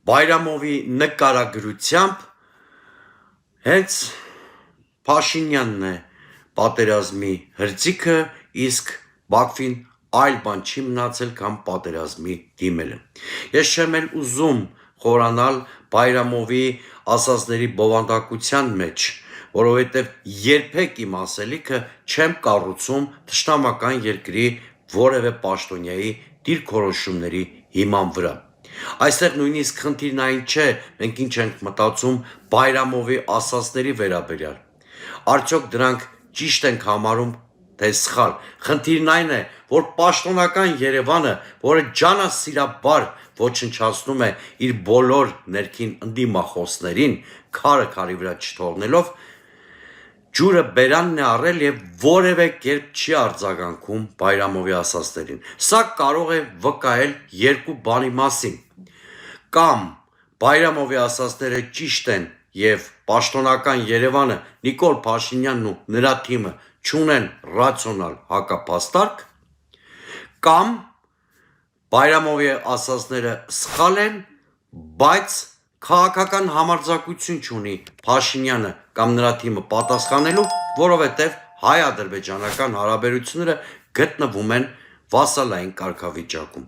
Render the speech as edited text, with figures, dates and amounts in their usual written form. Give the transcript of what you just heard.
Բայրամովի նկարագրությամբ հենց Փաշինյանն է պատերազմի հրձիքը, իսկ Բաքվին այլ բան չի մնացել, քան պատերազմի դիմելը։ Ես չեմ էլ ուզում խորանալ Բայրամովի ասածների բովանդակության մեջ, որովհետև երբեք իմ ասելիքը չեմ կառուցում թշնամական երկրի որևէ պաշտոնյայի դիրքորոշումների հիման վրա։ Այստեղ նույնիսկ խնդիրն այն չէ, մենք ինչ ենք մտածում Բայրամովի ասածների վերաբերյալ։ Արդյոք դրանք ճիշտ ենք համարում, թե սխալ։ Խնդիրն այն է, որ պաշտոնական Երևանը, որը ջանասիրաբար ոչնչացնում է իր բոլոր ներքին ընդդիմախոսներին, քարը քարի վրա չթողնելով, ջուրը բերանն է առել եւ որևէ կերպ չի արձագանքում Բայրամովի ասածներին։ Սա կարող է վկայել երկու բանի մասին։ Կամ Բայրամովի ասածները ճիշտ են եւ պաշտոնական Երևանը, Նիկոլ Փաշինյանն ու նրա թիմը չունեն ռացիոնալ հակապաստարկ, կամ Բայրամովի ասածները սխալ են, բայց քաղաքական համարձակություն չունի Փաշինյանը կամ նրա թիմը պատասխանելու, որովհետև հայ-ադրբեջանական հարաբերությունները գտնվում են վասալային կարգավիճակում։